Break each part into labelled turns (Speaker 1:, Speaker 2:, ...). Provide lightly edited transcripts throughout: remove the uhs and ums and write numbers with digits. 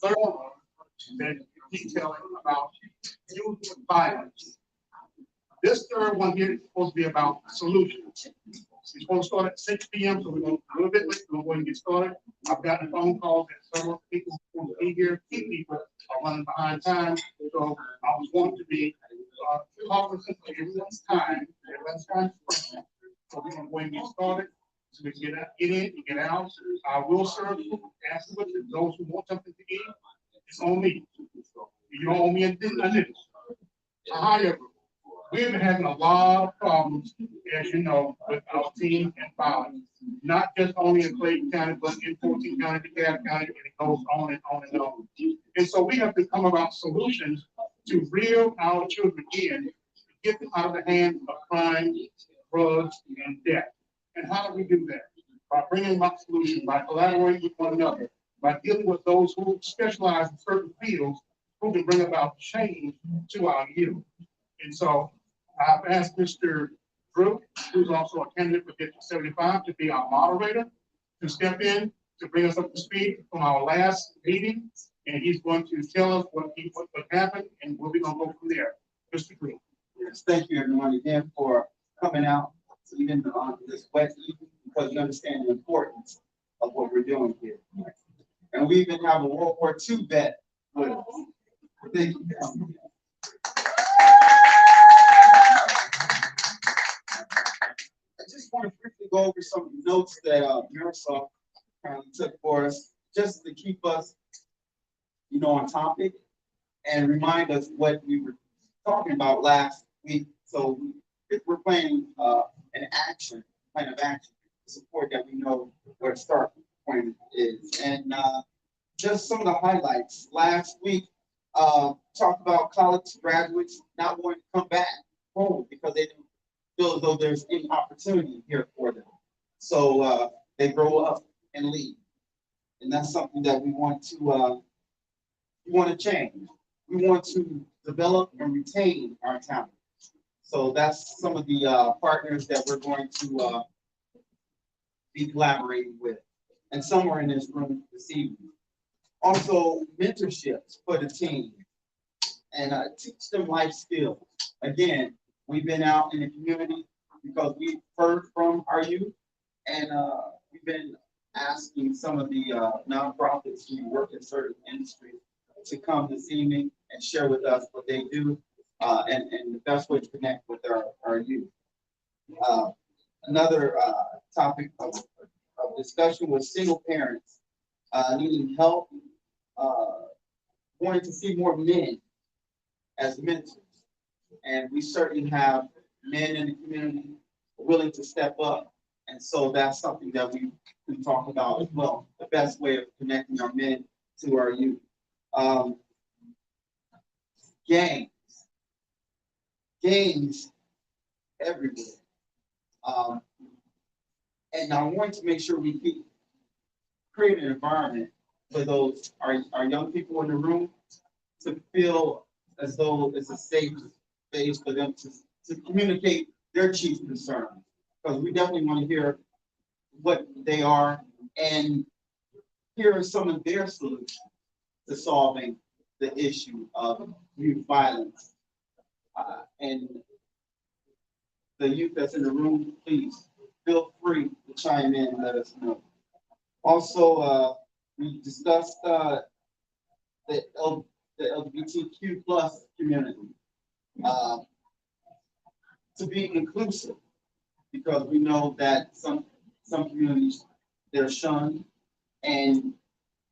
Speaker 1: third that detailing about youth violence. This third one here is supposed to be about solutions. We're supposed to start at 6 p.m., so we're going a little bit late. We're going to get started. I've gotten phone calls that several people who want to be here, key people are running behind time. So I was wanting to be cognizant of everyone's time, everyone's time. So we're going to go and get started. So we can get in and get out. I will serve you afterwards. Those who want something to eat, it's on me. You don't owe me anything. However, we've been having a lot of problems, as you know, with our team and violence. Not just only in Clayton County, but in 14 County, DeKalb County, and it goes on and on and on. And so we have to come about solutions to reel our children in, get them out of the hands of crime, drugs, and death. And how do we do that? By bringing about solutions, by collaborating with one another, by dealing with those who specialize in certain fields, who can bring about change to our youth. And so I've asked Mr. Drew, who's also a candidate for District 75, to be our moderator, to step in, to bring us up to speed from our last meeting. And he's going to tell us what happened and where we're going to go from there. Mr. Drew.
Speaker 2: Yes, thank you everyone again for coming out even on this wet evening, because you understand the importance of what we're doing here. And we even have a World War II vet with us. Thank you. I just want to briefly go over some notes that Marisol took for us, just to keep us, on topic and remind us what we were talking about last week. So we're planning an action, plan of action to support that we know where the start point is. And just some of the highlights. Last week, talked about college graduates not wanting to come back home because they didn't feel as though there's any opportunity here for them. So they grow up and leave. And that's something that we want to change. We want to develop and retain our talent. So that's some of the partners that we're going to be collaborating with. And some are in this room this evening. Also, mentorships for the team and teach them life skills. Again, we've been out in the community because we've heard from our youth, and we've been asking some of the nonprofits who work in certain industries to come this evening and share with us what they do and the best way to connect with our youth. Another topic of discussion was single parents needing help, wanting to see more men as mentors. And we certainly have men in the community willing to step up. And so that's something that we can talk about as well, the best way of connecting our men to our youth. Gangs everywhere. And I want to make sure we keep create an environment for those our young people in the room to feel as though it's a safe space for them to communicate their chief concerns. Because we definitely want to hear what they are, and here are some of their solutions to solving the issue of youth violence. And the youth that's in the room, please feel free to chime in and let us know. Also, we discussed the LGBTQ plus community to be inclusive, because we know that some communities, they're shunned and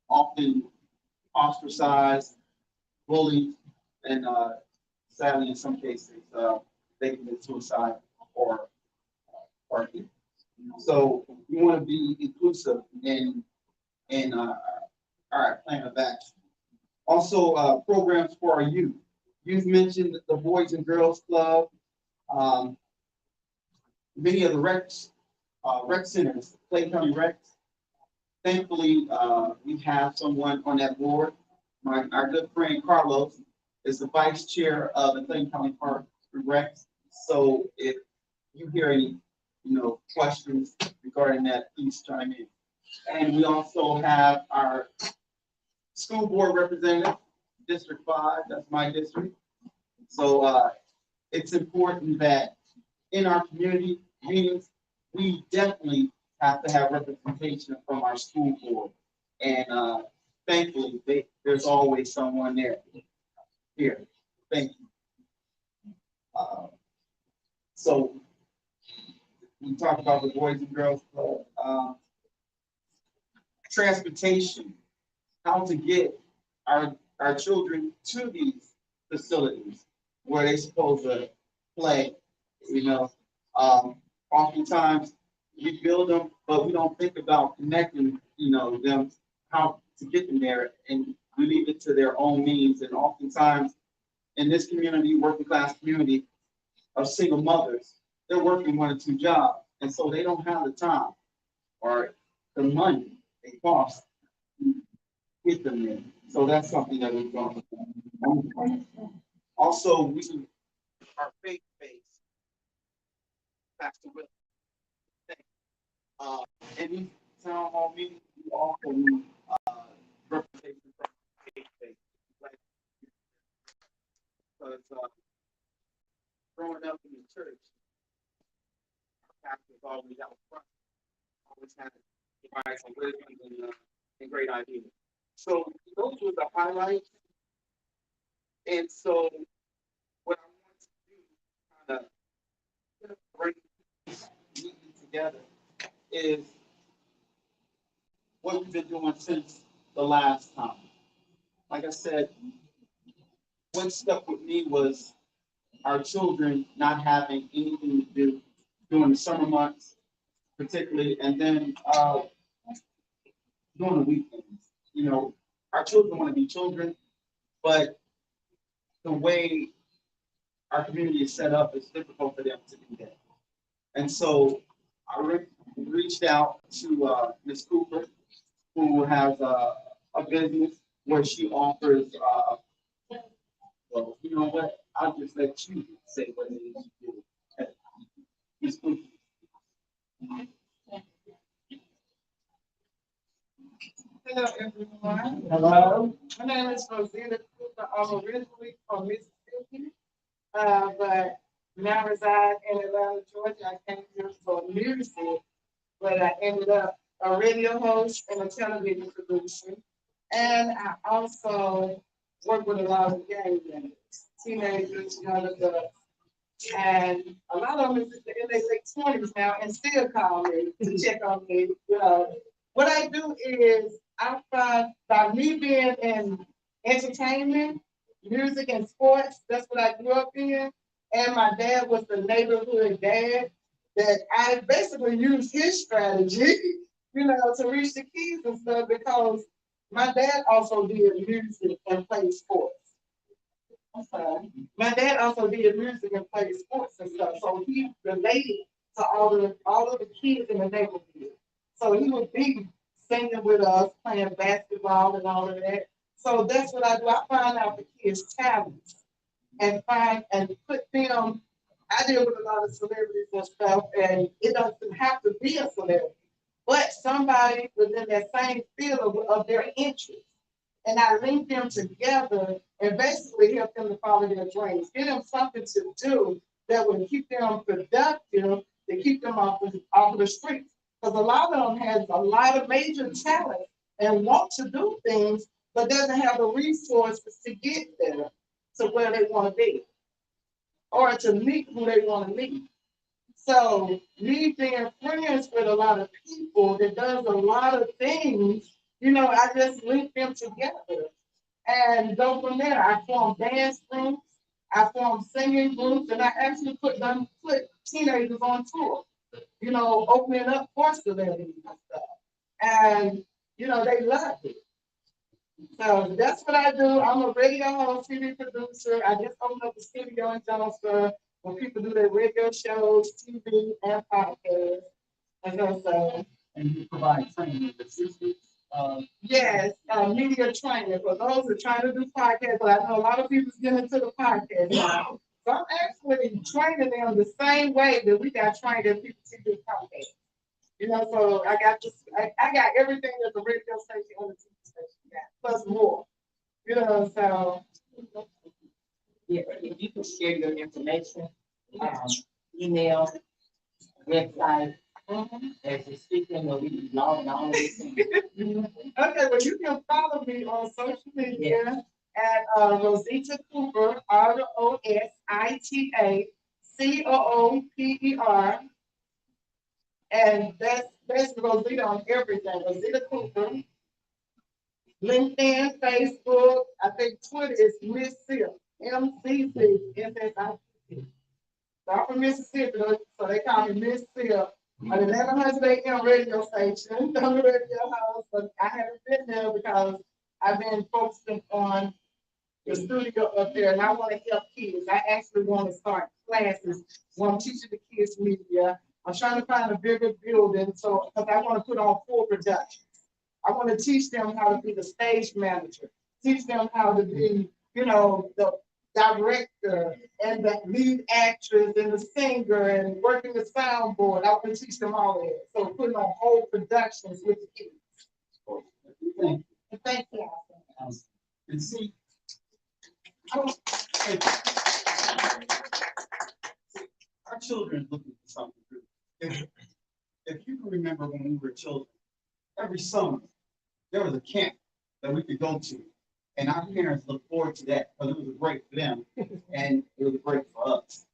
Speaker 2: often ostracized, bullied, and sadly in some cases they commit suicide or party. So we want to be inclusive in our plan of action. Also, programs for our youth. You've mentioned the Boys and Girls Club. Many of the rec centers, Clay County Rec. Thankfully, we have someone on that board. Our good friend Carlos is the vice chair of the Clay County Park Rec. So if you hear any, questions regarding that, please chime in. And we also have our school board representative, District 5, that's my district. So it's important that in our community meetings, we definitely have to have representation from our school board. And thankfully, there's always someone there. Here, thank you. So we talked about the Boys and Girls Club. Transportation, how to get our children to these facilities where they're supposed to play, you know. Oftentimes we build them, but we don't think about connecting, you know, them, how to get them there, and we leave it to their own means. And oftentimes in this community, working class community of single mothers, they're working 1 or 2 jobs, and so they don't have the time or the money it costs to get them there. So that's something that we're going to do. Also, we our faith-based Pastor Will. In these town hall meetings, we also need representation from faith-based. Because growing up in the church, our pastors always out front, always had advice on wisdom and great ideas. So those were the highlights. And so what I want to do, kind of bring these meetings together, is what we've been doing since the last time. Like I said, what stuck with me was our children not having anything to do during the summer months, particularly, and then during the weekends. You know, our children want to be children, but the way our community is set up, it's difficult for them to do that. And so I reached out to Ms. Cooper, who has a business where she offers, well, you know what? I'll just let you say what it is you do. Ms. Cooper.
Speaker 3: Hello, everyone.
Speaker 2: Hello.
Speaker 3: My name is Rosita Cooper. I'm originally from Mississippi, but now reside in Atlanta, Georgia. I came here for music, but I ended up a radio host and a television producer. And I also work with a lot of gang members, teenagers, young adults. And a lot of them is in their late 20s now and still call me to check on me. You know, what I do is I find by me being in entertainment, music, and sports, that's what I grew up in. And my dad was the neighborhood dad that I basically used his strategy, you know, to reach the kids and stuff because my dad also did music and played sports. My dad also did music and played sports and stuff, so he related to all of the kids in the neighborhood. So he would be singing with us, playing basketball and all of that. So that's what I do. I find out the kids' talents and put them. I deal with a lot of celebrities and stuff, and it doesn't have to be a celebrity, but somebody within that same field of their interest. And I link them together and basically help them to follow their dreams. Give them something to do that will keep them productive, to keep them off of the streets. Because a lot of them has a lot of major talent and want to do things, but doesn't have the resources to get there to where they want to be or to meet who they want to meet. So me being friends with a lot of people that does a lot of things, you know, I just link them together and go from there. I form dance groups, I form singing groups, and I actually put teenagers on tour, you know, opening up for celebrities and stuff. And, you know, they love it. So that's what I do. I'm a radio host, TV producer. I just opened up a studio in Jonesboro where people do their radio shows, TV, and podcasts. And you provide training assistance. Yes, media training for those who are trying to do podcasts. But I know a lot of people get into the podcast now. So I'm actually training them the same way that we got trained in people to do podcasts. You know, so I got everything at the radio station and the TV station. plus more. You know, so.
Speaker 4: Yeah, if you can share your information, email, website, as you're speaking, or we can log on this thing.
Speaker 3: Okay, well, you can follow me on social media at Rosita Cooper, ROSITA COOPER. And that's Rosita on everything, Rosita Cooper. LinkedIn, Facebook, I think Twitter is Miss Sip, MCC, SSIC. So I'm from Mississippi, so they call me Miss Sip. At 1100 AM radio station, on the radio house, but I haven't been there because I've been focusing on the studio up there, and I want to help kids. I actually want to start classes where I'm teaching the kids media. I'm trying to find a bigger building, so because I want to put on full production. I want to teach them how to be the stage manager, teach them how to be, the director and the lead actress and the singer and working the soundboard. I want to teach them all that. So putting on whole productions with the kids. Thank you.
Speaker 2: And see, our children are looking for something to do. If you can remember when we were children, every summer, there was a camp that we could go to. And our parents looked forward to that because it was a break for them and it was a break for us.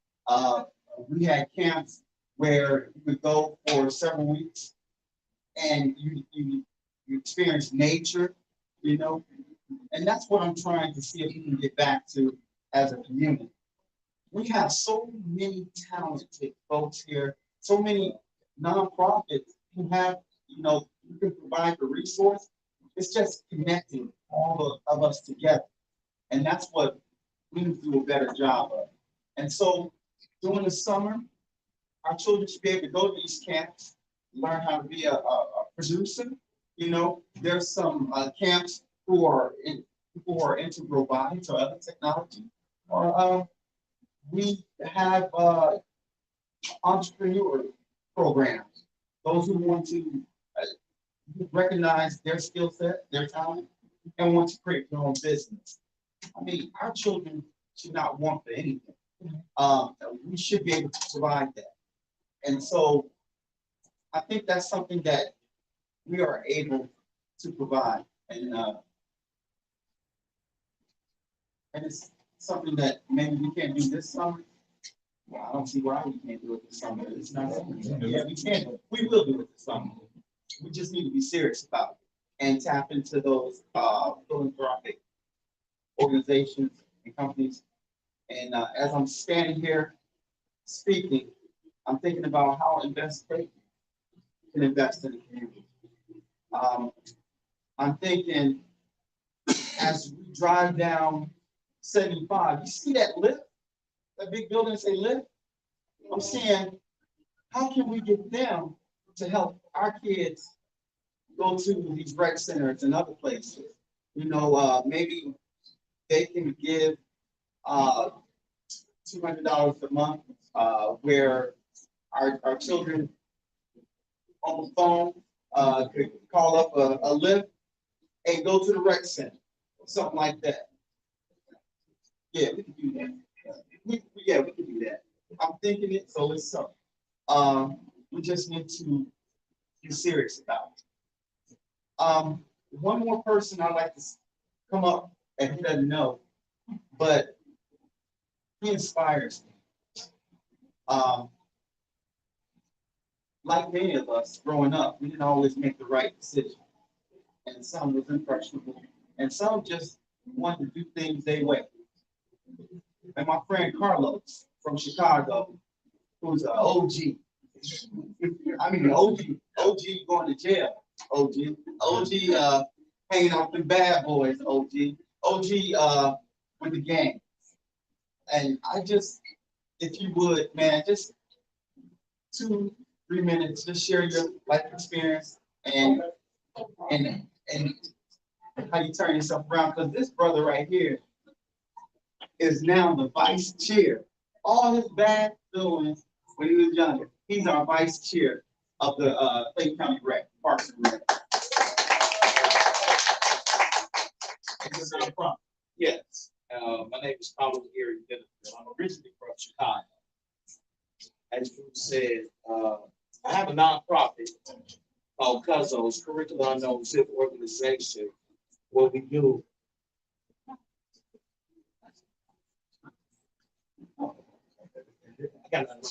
Speaker 2: We had camps where you could go for several weeks and you experience nature, and that's what I'm trying to see if we can get back to as a community. We have so many talented folks here, so many nonprofits who have, who can provide the resource. It's just connecting all of us together. And that's what we need to do a better job of. And so during the summer, our children should be able to go to these camps, learn how to be a producer. There's some camps who are into robotics or other technology. Or we have entrepreneur programs, those who want to recognize their skill set, their talent, and want to create their own business. I mean, our children should not want for anything. We should be able to provide that. And so I think that's something that we are able to provide. And it's something that maybe we can't do this summer. Well, I don't see why we can't do it this summer. It's not something. Yeah, we can. We will do it this summer. We just need to be serious about it and tap into those philanthropic organizations and companies. And as I'm standing here speaking, I'm thinking about how they can invest in the community. I'm thinking as we drive down 75, you see that lift, that big building say lift? I'm saying, how can we get them to help our kids go to these rec centers and other places? Maybe they can give $200 a month, where our children on the phone could call up a lift and go to the rec center, something like that. Yeah, we can do that. We can do that. I'm thinking it, so it's something. We just need to be serious about it. One more person I'd like to come up, and he doesn't know, but he inspires me. Like many of us growing up, we didn't always make the right decision. And some was impressionable, and some just wanted to do things their way. And my friend Carlos from Chicago, who's an OG. I mean, OG going to jail. OG hanging out with the bad boys. OG with the gang. And I just, if you would, man, just 2-3 minutes, just share your life experience and how you turn yourself around. Because this brother right here is now the vice chair. All his bad doings when he was younger, he's our vice chair of the Clayton County Rec, Parks and Rec.
Speaker 5: is a problem. Yes, my name is Carlos Gary. I'm originally from Chicago. As you said, I have a nonprofit called CUSO's Curriculum Unknown Civic Organization. What we do. I got another.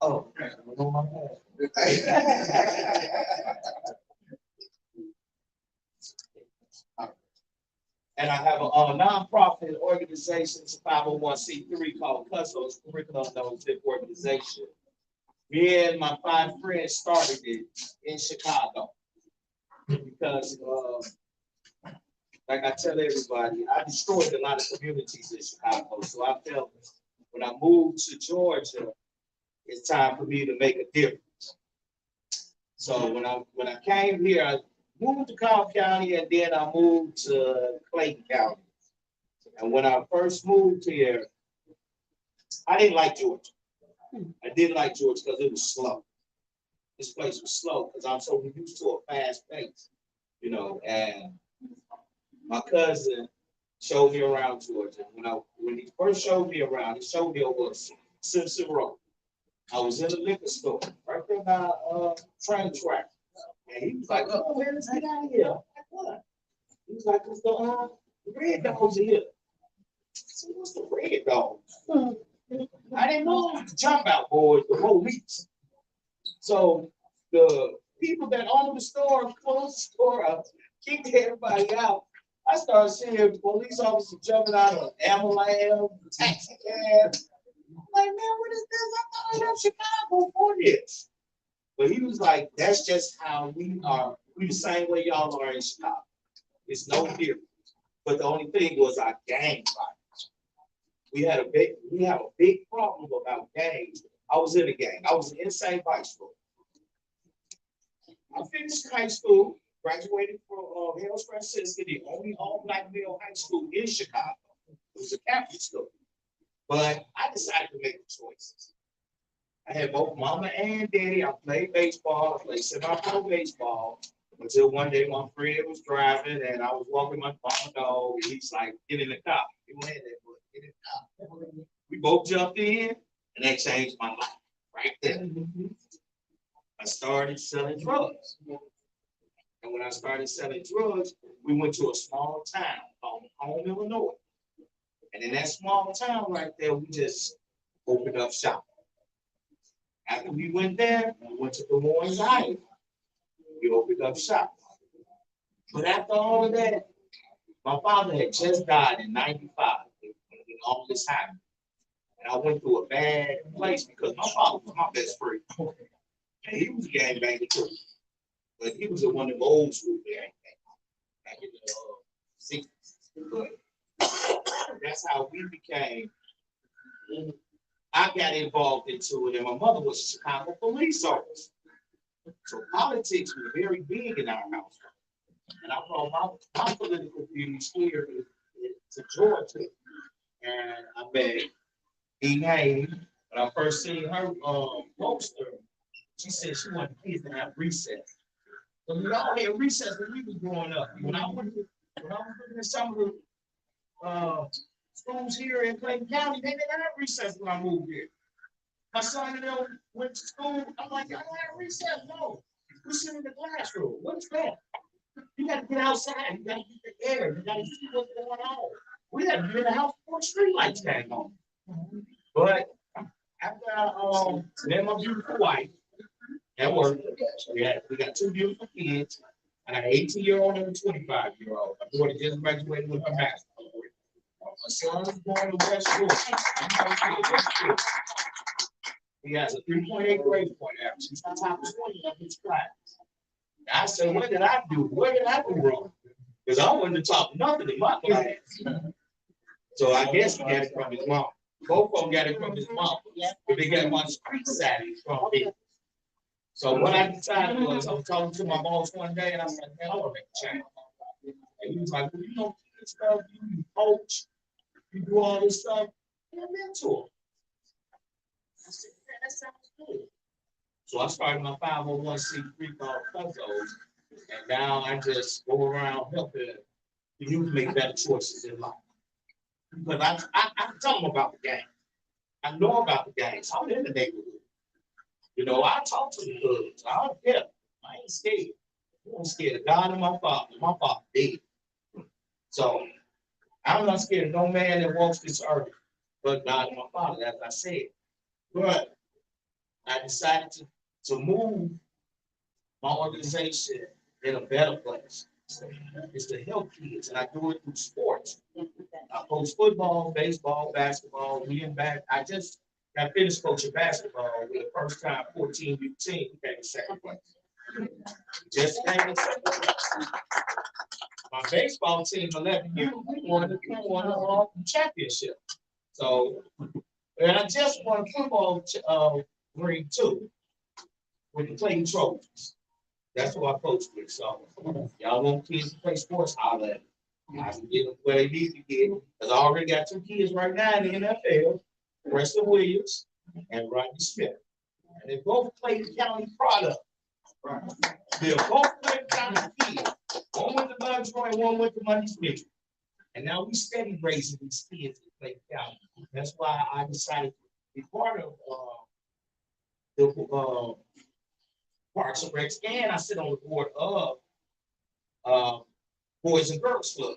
Speaker 5: Oh. And I have a nonprofit organization, it's a 501c3 called CUSO's Curriculum Unknown Civic Organization. Me and my 5 friends started it in Chicago because, like I tell everybody, I destroyed a lot of communities in Chicago. So I felt when I moved to Georgia, it's time for me to make a difference. So when I came here, I moved to Cobb County and then I moved to Clayton County. And when I first moved here, I didn't like Georgia. I didn't like Georgia because it was slow. This place was slow because I'm so used to a fast pace, you know, and my cousin showed me around Georgia. When he first showed me around, he showed me over Simpson Road. I was in the liquor store right there by train track. And he was like, oh man, let's get out of here. I'm like, what? He was like, it's the red dogs are here. So what's the red dogs? I didn't know it was the jump out boys, the police. So the people that owned the store closed the store up, kicked everybody out. I started seeing police officers jumping out of ambulance, taxi cab. I'm like, man, what is this? I thought I left Chicago for this. But he was like, that's just how we are. We the same way y'all are in Chicago. It's no different. But the only thing was our gang violence. We have a big problem about gangs. I was in a gang. I was in insane high school. I finished high school, graduated from Hales Francisco, the only all-black male high school in Chicago. It was a Catholic school. But I decided to make choices. I had both mama and daddy. I played baseball. I played semi-pro baseball until one day my friend was driving and I was walking my farm dog. And he's like, get in the car. He went in there, get in the car. We both jumped in and that changed my life right there. I started selling drugs. And when I started selling drugs, we went to a small town called Home, Illinois. And in that small town right there, we just opened up shop. After we went there, we went to Des Moines, Iowa. We opened up shop. But after all of that, my father had just died in '95 when all this happened. And I went through a bad place because my father was my best friend. And he was a gangbanger too. But he was one of the old school gangbangers back in the 60s. That's how we became. I got involved into it, and my mother was a Chicago police officer. So politics was very big in our house. And I brought my political views here to Georgia. And I met Elaine. When I first seen her poster, she said she wanted kids to have recess. So we all had recess when we was growing up. When I was looking at some of the schools here in Clayton County, they didn't have recess when I moved here. My son and them went to school. I'm like, y'all have recess? No. We sit in the classroom. What's that? You got to get outside. You got to get the air. You got to see what's going on. We had to be in the house before street lights came on. But after I met my beautiful wife at work, we got 2 beautiful kids. I got an 18-year-old and a 25-year-old. My daughter just graduated with her master's degree. My son's going to West Shore. He has a 3.8 grade point average. He's on top of 20 in his class. I said, what did I do? What did I do wrong? Because I wasn't the top of nothing in my class. So I guess he got it from his mom. Both of them got it from his mom. But they got my street savvy from me. So what I decided was, I was talking to my boss one day, and I said, man, I want to make a change. And he was like, well, you know this stuff, you coach, you do all this stuff, you're a mentor. I said, yeah, that sounds good. So I started my 501c3 called CUSO's, and now I just go around helping the youth make better choices in life. But I tell them about the game. I know about the games. I'm in the neighborhood. You know, I talk to the hoods. I don't care. I ain't scared. I'm scared of God and my father. My father dead. So I'm not scared of no man that walks this earth, but God and my father, as I said. But I decided to move my organization in a better place. It's to help kids, and I do it through sports. I coach football, baseball, basketball. We in back. I just got finished coaching basketball with the first time 14 U team. We came in second place. Just came in second place. My baseball team, 11U, we won the championship. So, and I just won football ring too with the Clayton Trophies. That's what I coach with. So, y'all want kids to play sports? I'll let them. I can get them where they need to get. Because I already got 2 kids right now in the NFL, Preston Williams and Rodney Smith. And they both play the county product. Right. They're both play county kids. One went to Lovejoy and one went to Money Smith. And now we steady raising these kids to play county. That's why I decided to be part of the Parks and Recs, and I sit on the board of Boys and Girls Club.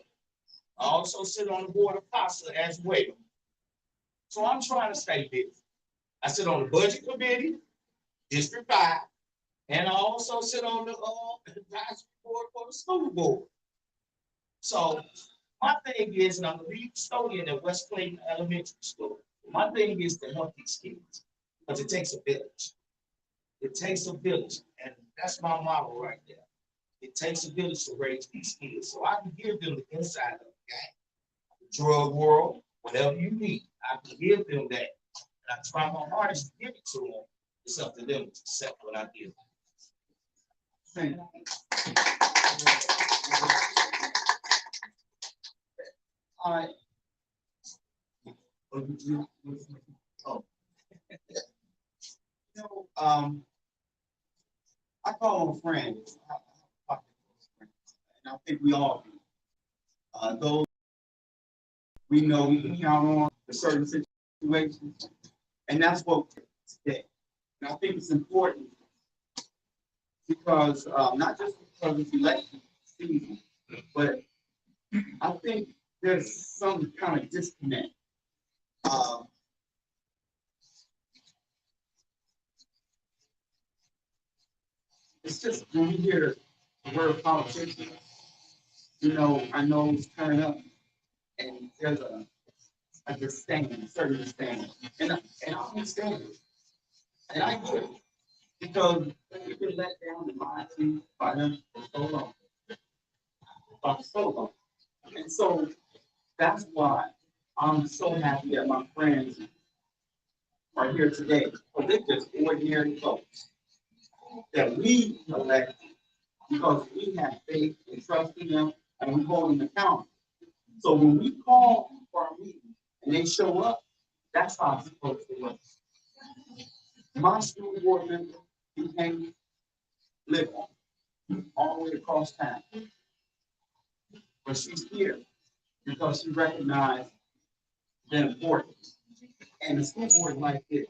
Speaker 5: I also sit on the board of CASA as well. So I'm trying to stay busy. I sit on the budget committee, District 5, and I also sit on the advisory board for the school board. So my thing is, and I'm the lead custodian at West Clayton Elementary School. My thing is to help these kids, because it takes a village. It takes a village, and that's my model right there. It takes a village to raise these kids, so I can give them the inside of the game, the drug world, whatever you need. I can give them that, and I try my hardest to give it to them. It's up to them to accept what I give them.
Speaker 2: Thank you. All right. Oh. You know, I call them friends. And I think we all do. Those we know we can count on for certain situations. And that's what today. And I think it's important because not just because it's election season, but I think there's some kind of disconnect. It's just when we hear the word politician, you know, I know it's turn up, and there's a disdain, a certain disdain, and I understand it, and I get it, because we've been let down in my team by them for so long, and so that's why I'm so happy that my friends are here today, because they're just ordinary folks that we elect because we have faith and trust in them and we hold them accountable. So when we call for our meeting and they show up, that's how it's supposed to work. My school board member became living all the way across town. But she's here because she recognized the importance. And the school board is like this.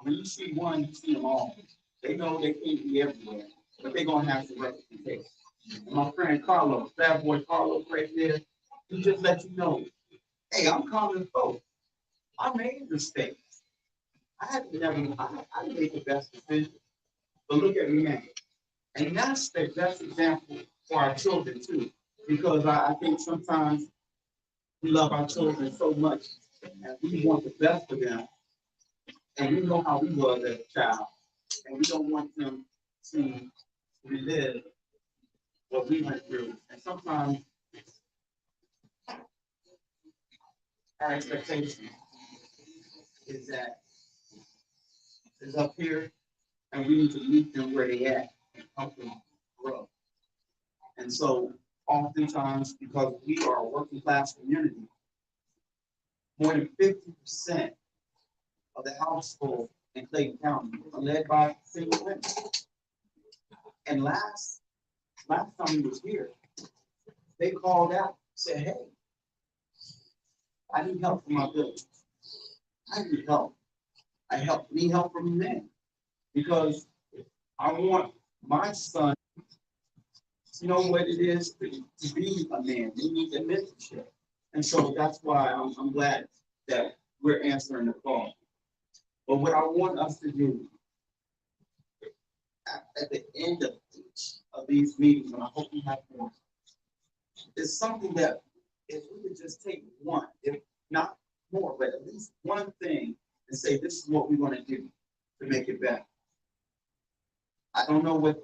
Speaker 2: When you see one, you see them all. They know they can't be everywhere, but they're gonna have some representation. And my friend Carlos, bad boy Carlos right there, he just let you know, hey, I'm common folk. I made mistakes. I didn't make the best decision, but look at me now. And that's the best example for our children too, because I think sometimes we love our children so much and we want the best for them. And we know how we was as a child. And we don't want them to relive what we went through. And sometimes our expectation is that is up here and we need to meet them where they at and help them grow. And so oftentimes, because we are a working class community, more than 50% of the household in Clayton County are led by single women. And last time he was here, they called out Say, hey, I need help from my village. I need help. Need help from men. Because I want my son to know what it is to be a man. They need a mentorship. And so that's why I'm glad that we're answering the call. But what I want us to do at the end of each of these meetings, and I hope we have more, is something that if we could just take one, if not more, but at least one thing and say, this is what we're going to do to make it better. I don't know what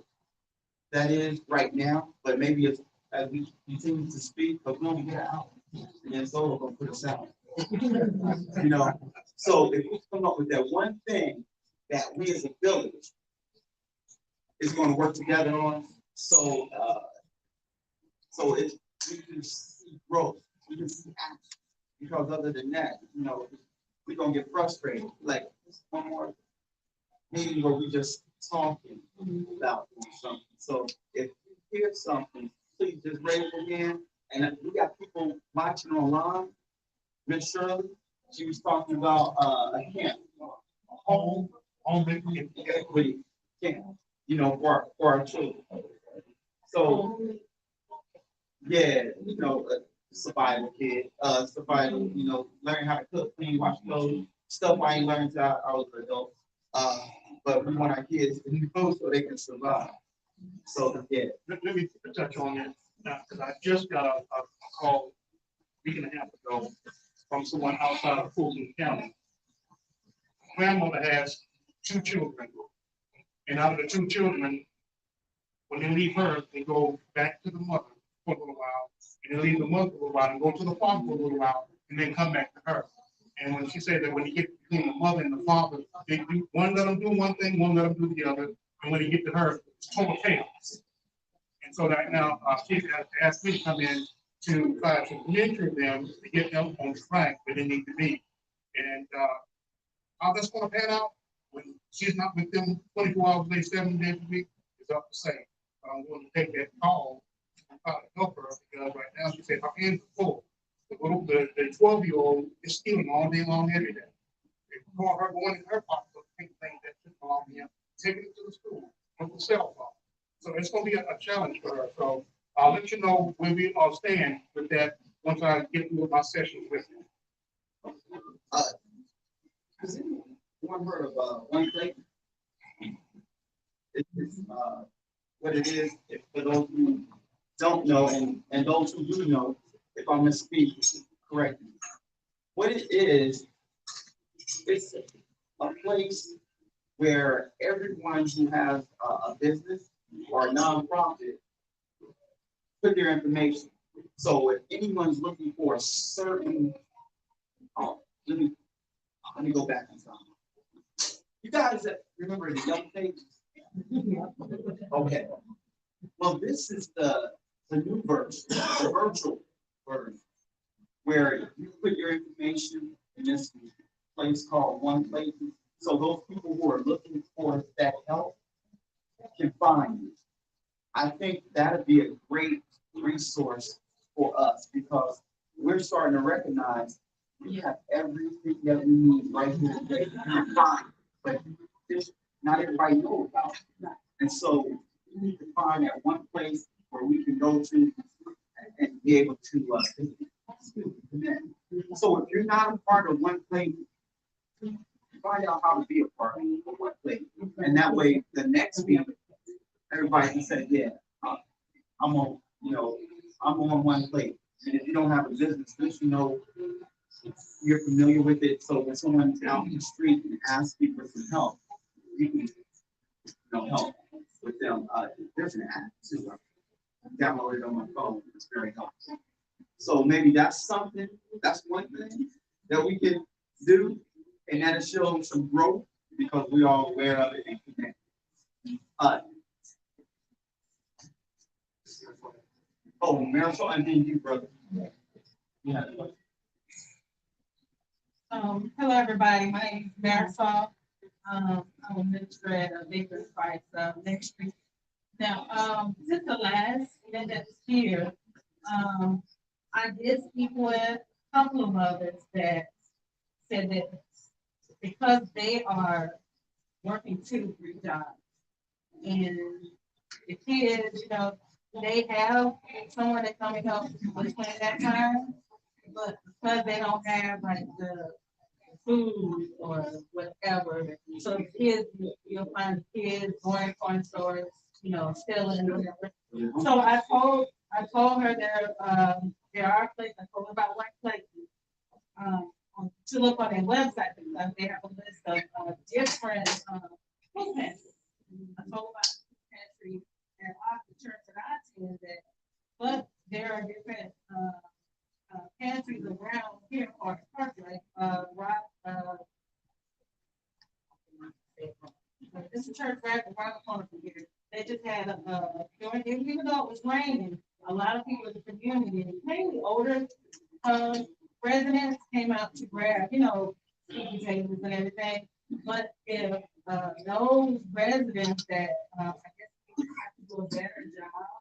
Speaker 2: that is right now, but maybe it's as we continue to speak, but we're going to get out. And then Zola going to put us out. You know, so if we come up with that one thing that we as a village is going to work together on, so we can see growth, we can see action. Because other than that, you know, we're gonna get frustrated. Like one more meeting where we just talking about something. So if you hear something, please just raise your hand. And we got people watching online. Miss Shirley, she was talking about a camp, a home equity camp, you know, for our children. So yeah, you know, survival kid, survival, you know, learn how to cook, clean, wash clothes, stuff I ain't learned till I was an adult. But we want our kids to know so they can survive. So yeah.
Speaker 1: Let me touch on that now, because I just got a call a week and a half ago from someone outside of Fulton County. Grandmother has 2 children, and out of the 2 children, when they leave her, they go back to the mother for a little while, and they leave the mother for a little while and go to the father for a little while, and then come back to her. And when she said that when you get between the mother and the father, they do one let them do one thing, one let them do the other, and when you get to her, it's total chaos. And so right now, she has asked me to come in to try to mentor them to get them on track where they need to be. And how that's going to pan out when she's not with them 24 hours a day, 7 days a week is up to say. I'm going to take that call and try to help her because right now she said her hands are full. The 12-year-old is stealing all day long every day. They call her going in her pocket to take things that should belong to him, taking it to the school with the cell phone. So it's going to be a challenge for her. So I'll let you know where we all stand with that once I get through my sessions with you.
Speaker 2: Has anyone heard of one plate? It's what it is, if for those who don't know and those who do know, if I misspeak, correct me. What it is, it's a place where everyone who has a business or a nonprofit put their information. So if anyone's looking for a certain, let me go back in time. You guys remember the Young Pages? Okay. Well, this is the new version, the virtual version, where you put your information in this place called One Place. So those people who are looking for that help can find you. I think that'd be a great resource for us because we're starting to recognize we have everything that we need right here today. But just not everybody knows about it. And so we need to find that one place where we can go to and be able to so if you're not a part of One Place, find out how to be a part of One Place. And that way the next meeting, everybody can say, yeah, I'm on, you know, I'm on One Place. And if you don't have a business, at least you know you're familiar with it. So when someone's out in the street and asks you for some help, you can help with them. There's an app too. I downloaded it on my phone. It's very helpful. So maybe that's something, that's one thing that we can do, and that'll show some growth because we are aware of it and connect. Oh, Marisol, and then you, brother. Yeah.
Speaker 6: Hello, everybody. My name is Marisol. I'm a minister at Baker's Christ Ministry. Now, since the last event that's here, I did speak with a couple of others that said that because they are working 2, 3 jobs. And the kids, they have someone that come and help between that time. But because they don't have like the food or whatever, so the kids, you'll find the kids going to corner stores, stealing or whatever. So I told her there are places, I told her about one place, to look on their website, because they have a list of, different, food pantries. I told her about the food pantry at the church that I attend that, but there are different, pantries around here in Park, like, this is church right around the corner from here. They just had even though it was raining, a lot of people in the community, mainly older residents came out to grab, food tables and everything. But if those residents that I guess have to do a better job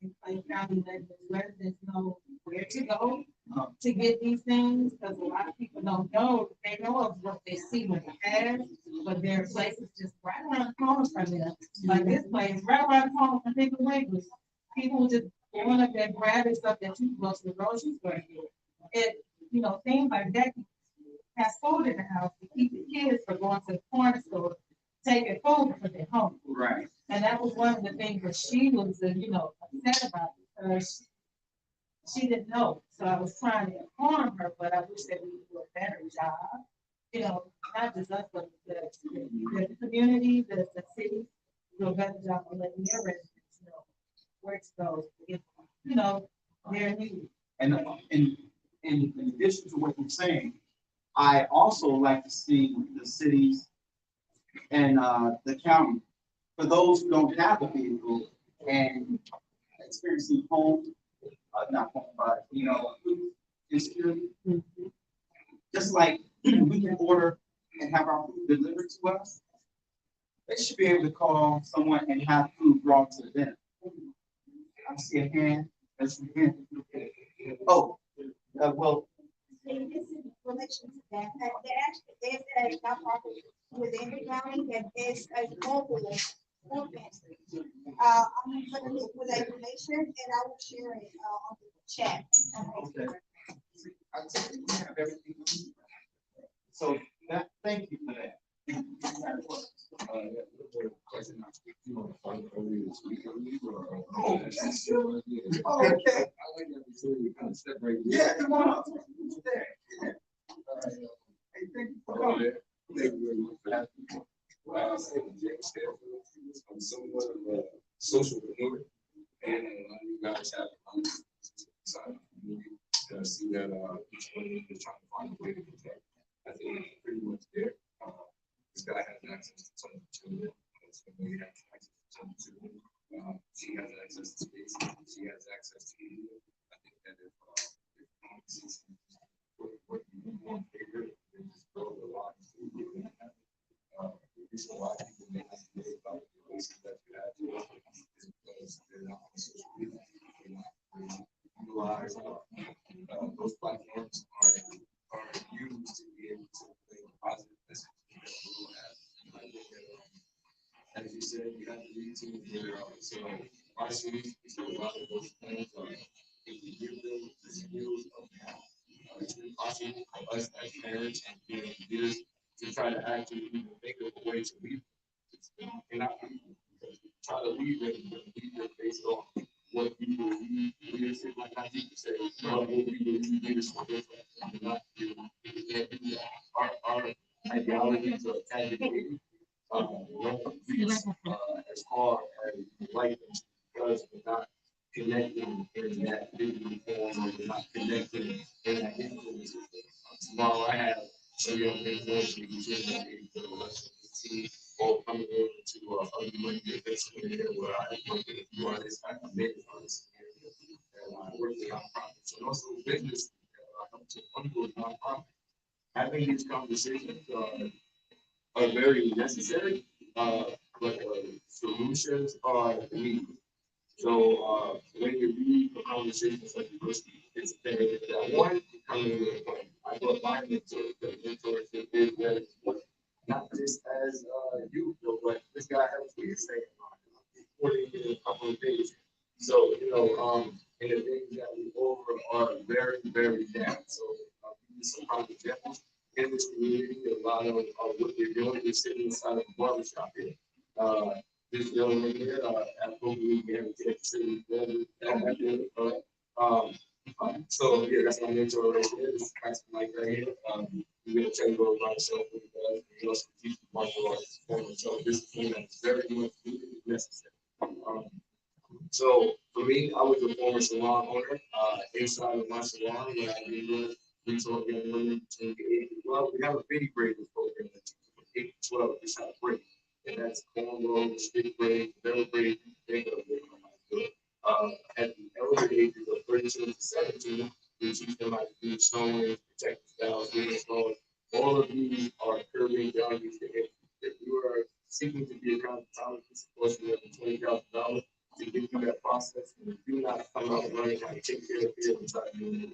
Speaker 6: in Clay County, let the residents know where to go to get these things, because a lot of people don't know. They know of what they see when they have, but there are places just right around the corner from them. Like this place, right around the corner from Piggly Wiggly. People just going up there grabbing stuff that you go to the grocery store and get. Things like that have food in the house to keep the kids from going to the corner store, taking food for their home.
Speaker 2: Right.
Speaker 6: And that was one of the things that she was, upset about, because she didn't know. So I was trying to inform her, but I wish that we would do a better job. Not just us, but the community, the city, do a better job of letting their residents know where to go if, their needs.
Speaker 2: And in addition to what you're saying, I also like to see the cities and the county, for those who don't have a vehicle and experiencing not home, but food insecurity. Just like we can order and have our food delivered to us, they should be able to call someone and have food brought to them. I see a hand. That's a hand. Oh, well.
Speaker 7: In relation to that, there's a nonprofit within the county that is a mobile food pantry. I'm gonna look for that information and I will share it on the chat.
Speaker 2: Okay. I think we have everything. So thank you for that. Okay. Yeah, come on up. There. Hey, thank you for coming.
Speaker 8: I'm somewhat of a social entrepreneur, and you guys have see that each one of you is trying to find a way to protect. I think it's pretty much there. This guy has access to some children. He has access to some children. She has access to space. She has access to media. I think that if what you want bigger, then just build a lot of food. The reason why people make this debate about the places that you have is because they're not on social media. Utilize those platforms are used to be able to make a positive message. As you said, you have to read to the so our cities, so a lot of those things if you give them the skills of it's possible for us as parents and being leaders to try to actually even make it a way to lead. And not try to lead them based on what we believe leadership, like I think you say, what we believe leadership is. Not our ideologies of advocating don't reach as far as like because we're not connecting in that digital form, or we're not connecting in that influence. Tomorrow I have a young influence you can see all coming over to argument events where I work with a few artists, I make artists, and I work with nonprofits and also business. I help to fund those nonprofits. Having these conversations are very necessary, but solutions are needed. So, when you read the conversations like this, it's better that one, coming to the point. I thought my mentorship is very important, not just as, you, but this guy helps me say, reporting in a couple of days. So, and the things that we over are very, very down. So, give you some prime examples in this community, a lot of what they're doing is sitting inside of a barbershop here. This gentleman here, I hope we can get to see so yeah, that's my mentor right there. This is Pastor Mike right here. He's gonna tell you all about himself, what he does. He also teaches martial arts. So this is something that's very much needed and necessary. So for me, I was a former salon owner. Inside of my salon, where I did we taught young women between the age of 12. We have a baby graders program that teaches from 8 to 12 just how to break. And that's cornrows, stick braids, whatever braid you think of. At the elder ages of 13 to 17, we teach them how to do sewing, protective styles, doing sewing. All of these are curbing boundaries to hit. If you are seeking to be a cosmetologist, of course, you have $20,000 to get through that process. And do not come out learning how to take care of hair inside you.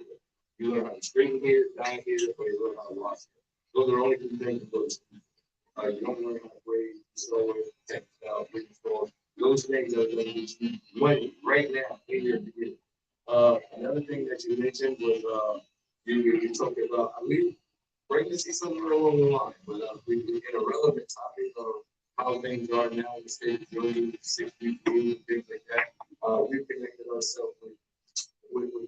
Speaker 8: You learn how to straighten hair, dye hair, or you learn how to wash hair. Those are the only two things that goes. You don't learn how to braid, sew, textile, store. Those things are going to get you money right now in your beginning. Another thing that you mentioned was you talked about, I believe, pregnancy somewhere along the line, but we in a relevant topic of how things are now in the state of Georgia, 6 weeks, things like that. We've connected ourselves with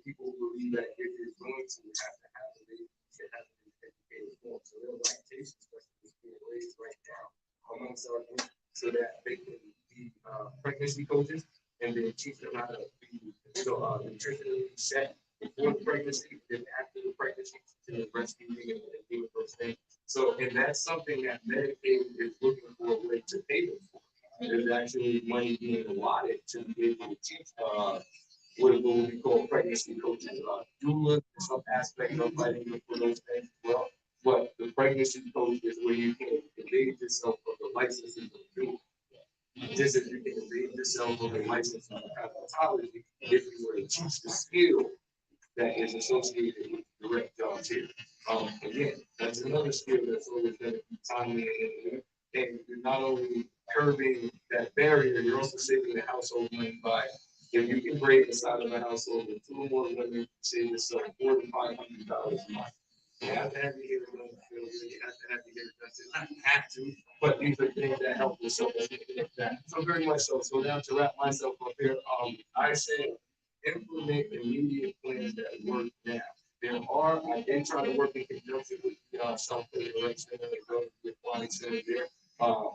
Speaker 8: people who believe that if you're going to have a baby, you have to be educated for. So their lactation specialists is being raised right now amongst our youth so that they can be pregnancy coaches and then teach them how to be nutritionally set before the pregnancy and after the pregnancy to the breastfeeding and doing those things. So, and that's something that Medicaid is looking for a way to pay them for. There's actually money being allotted to be able to teach what we call pregnancy coaches, doula, some aspect of fighting for those things as well. But the pregnancy coach is where you can evade yourself of the licenses of doula. Just as you can evade yourself of the license of cosmetology, if you were to teach the skill that is associated with direct jobs here. Again, that's another skill that's always going to be timely and you're not only curbing that barrier, you're also saving the household money by if you can break inside of a household with 2 or more women, you save yourself $400 to $500 a month. You have to have your hair done, you have to have your hair done. You not have to, but these are things that help yourself. So very much so. So now to wrap myself up here, I said implement immediate plans that work now. I did try to work in conjunction with self-care center and go to the applying center there.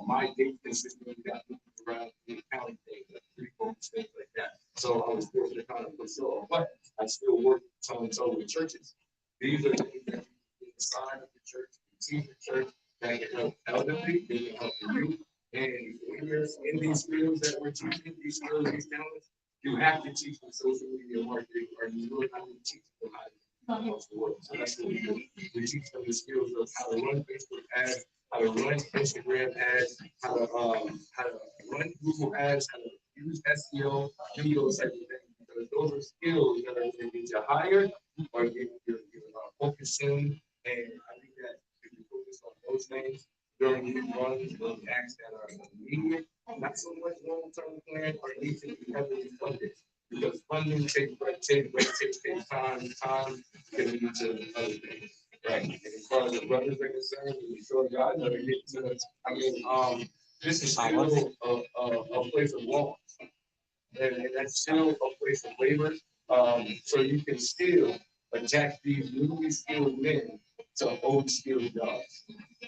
Speaker 8: My date consistently got moved around the accounting thing, like 3 focus things like that. So I was forced to kind of push off, but I still work toe and toe with churches. These are things that you can sign of the church, teach the church, that can help elderly, they can help the youth. And when you're in these fields that we're teaching, these skills, these talents, you have to teach them social media marketing, or you really have to teach them how to work. So that's what we do. We teach them the skills of how to run Facebook ads, how to run Instagram ads, how to run Google ads, how to use SEO, videos, type of thing. Because those are skills that are going to get you hired or get you focusing. And I think that if you focus on those things during these runs, those acts that are immediate, not so much long-term plan, or need to be heavily funded. Because funding takes time can lead to other things. Right. And as far as the brothers are concerned, we sure God never get to, this is still a place of law. And that's still a place of labor. So you can still attach these newly skilled men to old skilled jobs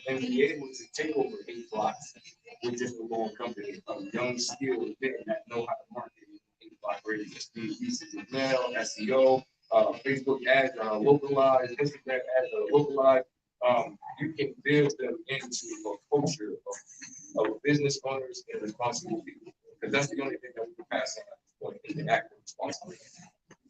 Speaker 8: and be able to take over 8 blocks with just a long company of young skilled men that know how to market in 8-block radius. These pieces of mail, SEO, Facebook ads are localized, Instagram ads are localized. You can build them into a culture of business owners and responsible people. Because that's the only thing that we can pass on at this point is the act of responsibility.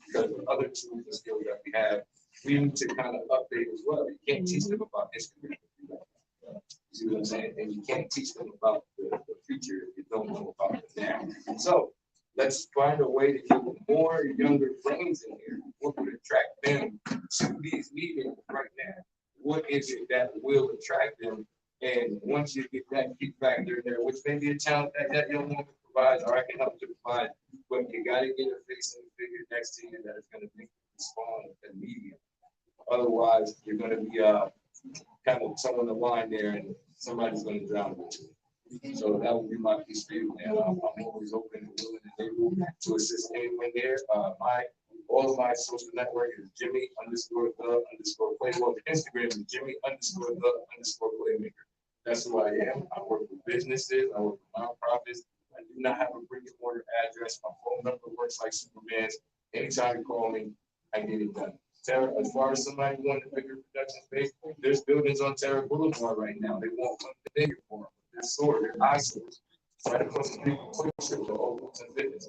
Speaker 8: Because the other tools and skills that we have, we need to kind of update as well. You can't teach them about Instagram. You see what I'm saying? And you can't teach them about the future if you don't know about it now. So let's find a way to get more younger brains in here. What would attract them to these meetings right now? What is it that will attract them? And once you get that key factor in there, which may be a challenge that young woman provides, or I can help to provide, but you gotta get a face and figure next to you that is gonna make you respond immediately. Otherwise, you're gonna be kind of someone the line there and somebody's gonna drown with you. So that would be my piece for you, and I'm always open and willing and able to assist anyone there. All of my social network is Jimmy_the_play. Well, the Instagram is Jimmy_the_playmaker. That's who I am. I work with businesses, I work with nonprofits. I do not have a brick and mortar address. My phone number works like Superman's. Anytime you call me, I get it done. Terra, as far as somebody wanting a bigger production space, there's buildings on Terra Boulevard right now. They want one bigger for them. They're eyesores. Right across the street from Quick Trip, the old Fitness.